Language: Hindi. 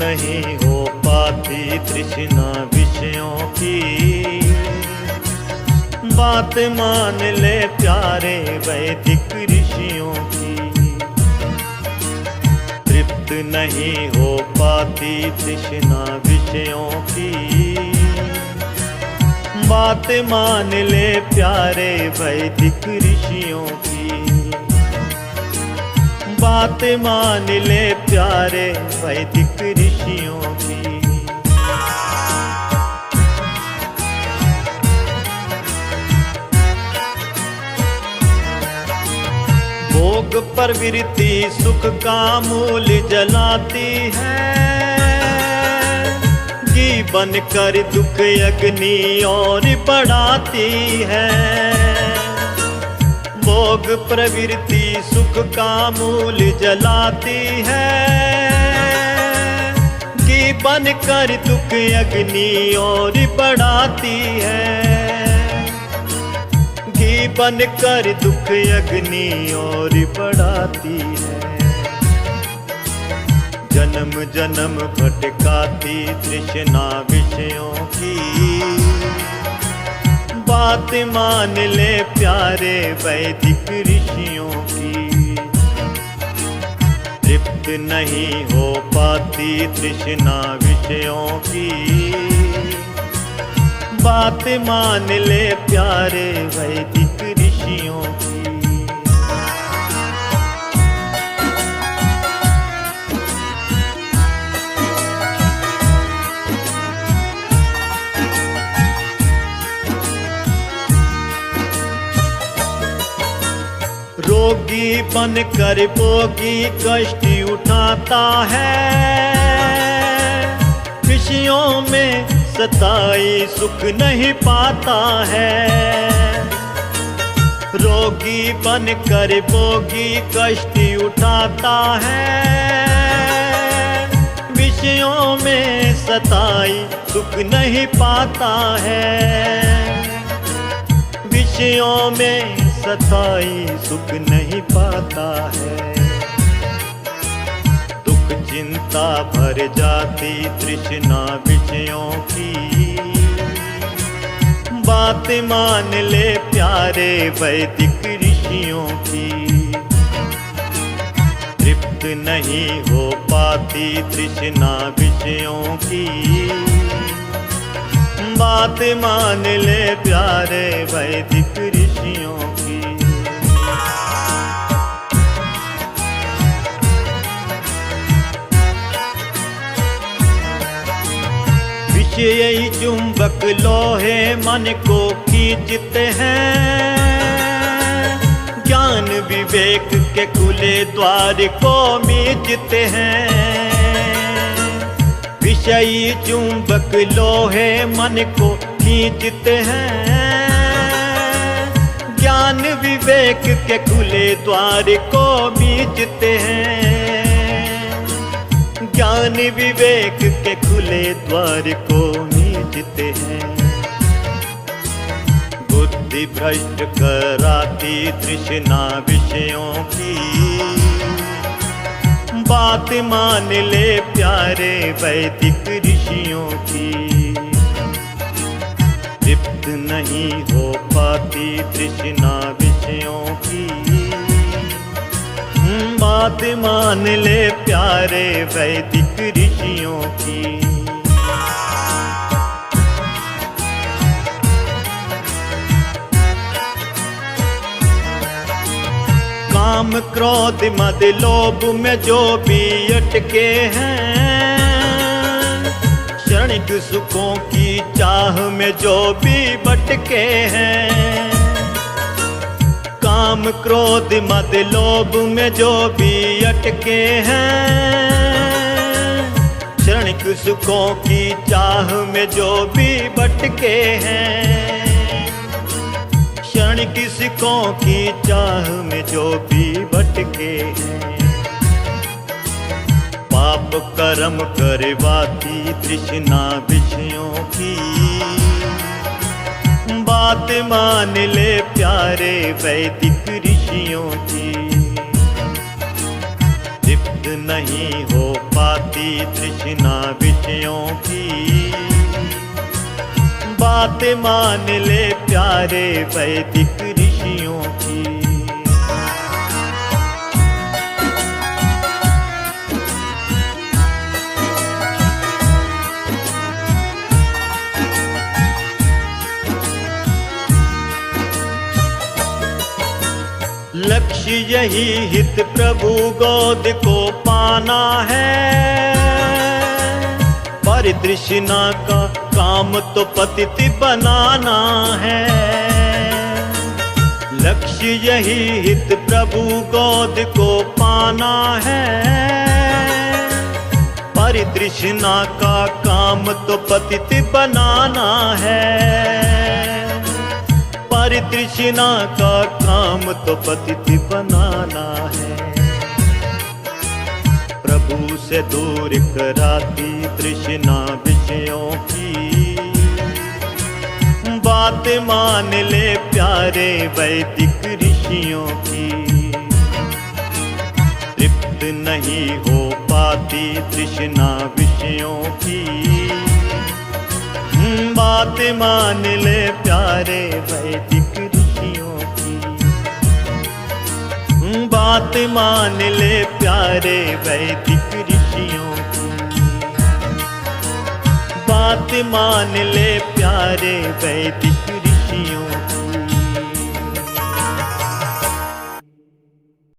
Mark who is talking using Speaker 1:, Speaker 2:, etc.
Speaker 1: नहीं हो पाती तृष्णा विषयों की। बात मान ले प्यारे वैदिक ऋषियों की। तृप्त नहीं हो पाती तृष्णा विषयों की। बात मान ले प्यारे वैदिक ऋषियों की। बात मान ले प्यारे वैदिक ऋषियों की। भोग प्रवृत्ति सुख का मूल जलाती है। घी बन कर दुख अग्नि और बढ़ाती है। भोग प्रवृत्ति सुख का मूल जलाती है। घी बन कर दुख अग्नि और बढ़ाती है। घी बन कर दुख अग्नि और बढ़ाती है। जन्म जन्म भटकाती तृष्णा विषयों की। बात मान ले प्यारे वैदिक ऋषियों की। तृप्त नहीं हो पाती तृष्णा विषयों की। बात मान ले प्यारे वैदिक ऋषियों की। रोगी बन कर भोगी कष्ट उठाता है। विषयों में सताई सुख नहीं पाता है। रोगी बन कर भोगी कष्ट उठाता है। विषयों में सताई सुख नहीं पाता है। विषयों में सताई सुख नहीं पाता है। दुख चिंता भर जाती तृष्णा विषयों की। बात मान ले प्यारे वैदिक ऋषियों की। तृप्त नहीं हो पाती तृष्णा विषयों की। बात मान ले प्यारे वैदिक ऋषियों की। विषयी चुंबक लोहे मन को खींचते हैं। ज्ञान विवेक के खुले द्वार को मीचते हैं। विषयी चुंबक लोहे मन को खींचते हैं। ज्ञान विवेक के खुले द्वार को मीचते हैं। ज्ञान विवेक के खुले द्वार को मीचते हैं। बुद्धि भ्रष्ट कराती तृष्णा विषयों की। बात मान ले प्यारे वैदिक ऋषियों की। तृप्त नहीं हो पाती तृष्णा विषयों की। बात मान ले प्यारे वैदिक ऋषियों की। काम क्रोध मद लोभ में जो भी अटके हैं। क्षणिक सुखों की चाह में जो भी भटके हैं। काम क्रोध मद लोभ में जो भी अटके हैं। क्षणिक सुखों की चाह में जो भी भटके हैं। क्षणिक सुखों की चाह में जो भी भटके हैं। पाप कर्म करवाती तृष्णा विषयों की। बात मान ले प्यारे वैदिक ऋषियों की। तृप्त नहीं हो पाती पाती तृष्णा विषयों की। बात मान ले प्यारे वैदिक ऋषियों की। लक्ष्य यही हित प्रभु गोद को पाना है। परितृष्णा का काम तो पतित बनाना है। लक्ष्य यही हित प्रभु गोद को पाना है। परितृष्णा का काम तो पतित बनाना है। परितृष्णा का काम तो पतित बनाना है। प्रभु से दूर कराती तृष्णा विषयों की। बात मान ले प्यारे वैदिक ऋषियों की। तृप्त नहीं हो पाती तृष्णा विषयों की। बात मान ले प्यारे वैदिक ऋषियों की। बात मान ले प्यारे वैदिक ऋषियों की। बात मान ले प्यारे वैदिक ऋषियों